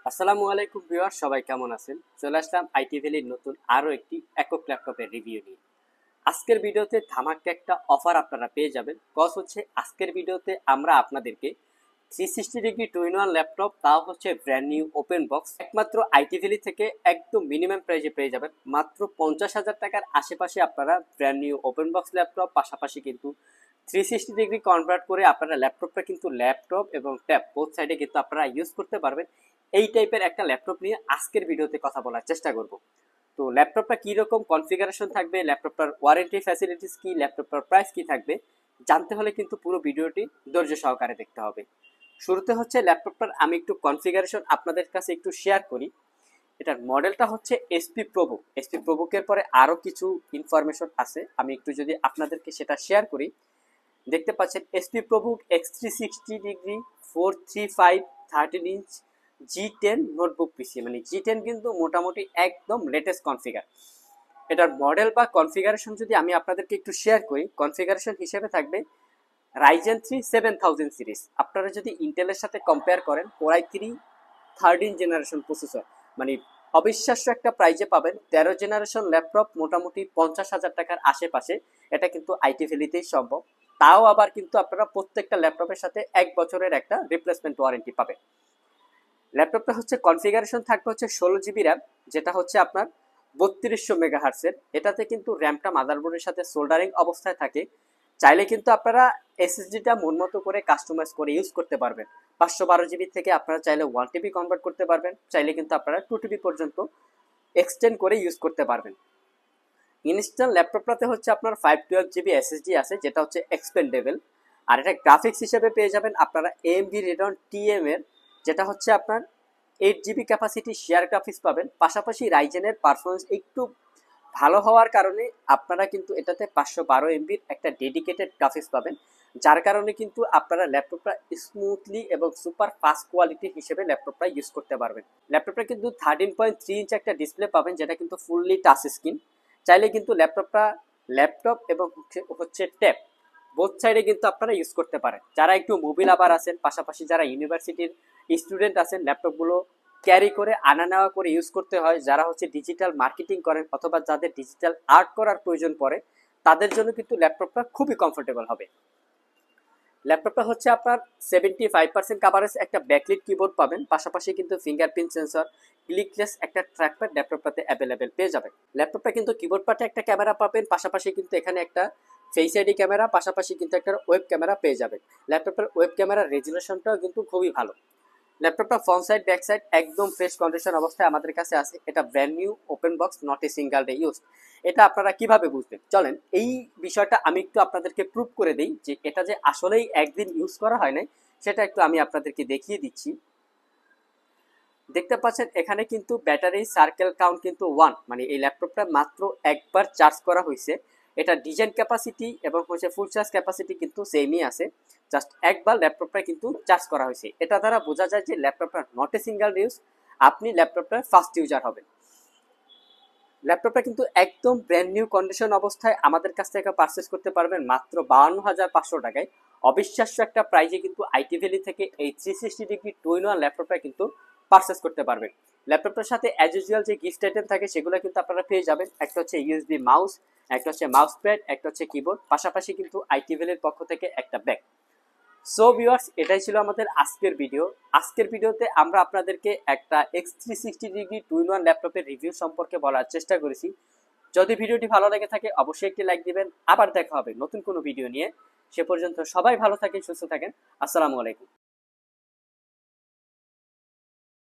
আসসালামু আলাইকুম ভিউয়ার, সবাই কেমন আছেন? চলে আসলাম আইটি ভ্যালির নতুন আরো একটি একক ল্যাপটপের রিভিউ নিয়ে। আজকের ভিডিওতে ধামাকা একটা অফার আপনারা পেয়ে যাবেন। কজ হচ্ছে আজকের ভিডিওতে আমরা আপনাদেরকে 360 ডিগ্রি 2-in-1 ল্যাপটপ, তাও হচ্ছে ব্র্যান্ড নিউ ওপেন বক্স, একমাত্র আইটি ভ্যালি থেকে একদম মিনিমাম প্রাইসে পেয়ে যাবেন। মাত্র 50,000 টাকার আশেপাশে আপনারা brand new open box laptop, পাশাপাশি কিন্তু 360 ডিগ্রি কনভার্ট করে আপনারা ল্যাপটপটা কিন্তু ল্যাপটপ এবং ট্যাব বোথ সাইডে কিন্তু আপনারা ইউজ করতে পারবেন। এই টাইপের একটা ল্যাপটপ নিয়ে আজকের ভিডিওতে কথা বলার চেষ্টা করব। তো ল্যাপটপটা কীরকম কনফিগারেশন থাকবে, ল্যাপটপটার ওয়ারেন্টি ফ্যাসিলিটিস কী, ল্যাপটপটার প্রাইস কী থাকবে, জানতে হলে কিন্তু পুরো ভিডিওটি ধৈর্য সহকারে দেখতে হবে। শুরুতে হচ্ছে ল্যাপটপটার আমি একটু কনফিগারেশন আপনাদের কাছে একটু শেয়ার করি। এটার মডেলটা হচ্ছে এসপি প্রোবুক। এসপি প্রোবুকের পরে আরও কিছু ইনফরমেশন আছে, আমি একটু যদি আপনাদেরকে সেটা শেয়ার করি। দেখতে পাচ্ছেন SP ProBook X360 degree 435 13 inch G10 notebook পিসি, মানে G10 কিন্তু মোটামুটি একদম লেটেস্ট কনফিগার। এটার মডেল বা কনফিগারেশন যদি আমি আপনাদেরকে একটু শেয়ার করি, কনফিগারেশন হিসেবে থাকবে রাইজেন 3 7000 সিরিজ। আপনারা যদি ইন্টেলের সাথে কম্পেয়ার করেন, কোরাই 3 13 জেনারেশন প্রসেসর, মানে অবিশ্বাস্য একটা প্রাইজে পাবেন 13 জেনারেশন ল্যাপটপ মোটামুটি 50,000 টাকার আশেপাশে। এটা কিন্তু আইটি ভ্যালিতেই সম্ভব। তাও আবার কিন্তু আপনারা প্রত্যেকটা ল্যাপটপের সাথে 1 বছরের একটা রিপ্লেসমেন্ট ওয়ারেন্টি পাবেন। ল্যাপটপটা হচ্ছে কনফিগারেশন থাকবে হচ্ছে 16 জিবি র্যাম, যেটা হচ্ছে আপনার 3200 মেগাহার্সের। এটাতে কিন্তু র্যামটা মাদারবোর্ডের সাথে সোল্ডারিং অবস্থায় থাকে। চাইলে কিন্তু আপনারা এসএসডিটা মন মতো করে কাস্টমাইজ করে ইউজ করতে পারবেন। 512 জিবি থেকে আপনারা চাইলে 1 টিবি কনভার্ট করতে পারবেন, চাইলে কিন্তু আপনারা 2 টিবি পর্যন্ত এক্সটেন্ড করে ইউজ করতে পারবেন। ইনস্টল ল্যাপটপটাতে হচ্ছে আপনার 512 জিবি এসএসডি আছে, যেটা হচ্ছে এক্সপেন্ডেবল। আর এটা গ্রাফিক্স হিসেবে পেয়ে যাবেন আপনারা AMD Radeon TM এর, যেটা হচ্ছে আপনার 8 জিবি ক্যাপাসিটি শেয়ার গ্রাফিক্স পাবেন। পাশাপাশি রাইজেনের পারফরমেন্স একটু ভালো হওয়ার কারণে আপনারা কিন্তু এটাতে 512 MBর একটা ডেডিকেটেড গ্রাফিক্স পাবেন, যার কারণে কিন্তু আপনারা ল্যাপটপটা স্মুথলি এবং সুপার ফাস্ট কোয়ালিটি হিসেবে ল্যাপটপটা ইউজ করতে পারবেন। ল্যাপটপটা কিন্তু 13.3 ইঞ্চ একটা ডিসপ্লে পাবেন, যেটা কিন্তু ফুললি টাচ স্ক্রিন। চাইলে কিন্তু ল্যাপটপটা ল্যাপটপ এবং হচ্ছে ট্যাব বোথ সাইডে কিন্তু আপনারা ইউজ করতে পারেন। যারা একটু মোবিল আবার আছেন, পাশাপাশি যারা ইউনিভার্সিটির স্টুডেন্ট আছেন, ল্যাপটপগুলো ক্যারি করে আনা নেওয়া করে ইউজ করতে হয়, যারা হচ্ছে ডিজিটাল মার্কেটিং করেন অথবা যাদের ডিজিটাল আর্ট করার প্রয়োজন পড়ে, তাদের জন্য কিন্তু ল্যাপটপটা খুবই কমফোর্টেবল হবে। ল্যাপটপটা হচ্ছে আপনার 75% কাভারেজ একটা ব্যাকলিট কিবোর্ড পাবেন, পাশাপাশি কিন্তু ফিঙ্গারপ্রিন্ট সেন্সর, ক্লিকলেস একটা ট্র্যাকপ্যাড ল্যাপটপটাতে অ্যাভেলেবেল পেয়ে যাবেন। ল্যাপটপটা কিন্তু কিবোর্ড পার্টে একটা ক্যামেরা পাবেন, পাশাপাশি কিন্তু এখানে একটা ফেস আইডি ক্যামেরা, পাশাপাশি কিন্তু একটা ওয়েব ক্যামেরা পেয়ে যাবেন। ল্যাপটপের ওয়েব ক্যামেরার রেজুলেশনটাও কিন্তু খুবই ভালো। ল্যাপটপটা ফ্রন্ট সাইড ব্যাক সাইড একদম ফ্রেশ কন্ডিশন অবস্থায় আমাদের কাছে আছে। এটা brand new open box, not a single day use. এটা আপনারা কিভাবে বুঝবেন, চলেন এই বিষয়টা আমি একটু আপনাদেরকে প্রুভ করে দিই যে এটা যে আসলেই একদিন ইউজ করা হয় নাই, সেটা একটু আমি আপনাদেরকে দেখিয়ে দিচ্ছি। দেখতে পাচ্ছেন এখানে কিন্তু ব্যাটারি সার্কেল কাউন্ট কিন্তু 1, মানে এই ল্যাপটপটা মাত্র একবার চার্জ করা হয়েছে। এটা ডিজাইন ক্যাপাসিটি এবং হচ্ছে ফুল চার্জ ক্যাপাসিটি কিন্তু সেমই আছে, জাস্ট একবার ল্যাপটপটা কিন্তু চার্জ করা হয়েছে। এটা দ্বারা বোঝা যায় যে ল্যাপটপটা নট এ সিঙ্গেল ইউজ, আপনি ল্যাপটপটার ফার্স্ট ইউজার হবেন। ল্যাপটপটা কিন্তু একদম ব্র্যান্ড নিউ কন্ডিশন অবস্থায় আমাদের কাছ থেকে পারচেস করতে পারবেন মাত্র 52,500 টাকায়। অবিশ্বাস্য একটা প্রাইজে কিন্তু আইটি ভ্যালি থেকে এই 360 ডিগ্রি 2-in-1 ল্যাপটপটা কিন্তু পারচেস করতে পারবেন। ল্যাপটপটার সাথে অ্যাজ ইউজুয়াল যে গিফট আইটেম থাকে সেগুলো কিন্তু আপনারা পেয়ে যাবেন। একটা হচ্ছে ইউএসবি মাউস, একটা হচ্ছে মাউস প্যাড, একটা হচ্ছে কিবোর্ড, পাশাপাশি কিন্তু আইটি ভ্যালির পক্ষ থেকে একটা ব্যাগ। সো ভিউয়ার্স, এটাই ছিল আমাদের আজকের ভিডিও। আজকের ভিডিওতে আমরা আপনাদেরকে একটা X360 ডিগ্রি 2-in-1 ল্যাপটপের রিভিউ সম্পর্কে বলার চেষ্টা করেছি। যদি ভিডিওটি ভালো লেগে থাকে অবশ্যই একটি লাইক দিবেন। আবার দেখা হবে নতুন কোনো ভিডিও নিয়ে। সে পর্যন্ত সবাই ভালো থাকেন, সুস্থ থাকেন। আসসালামু আলাইকুম।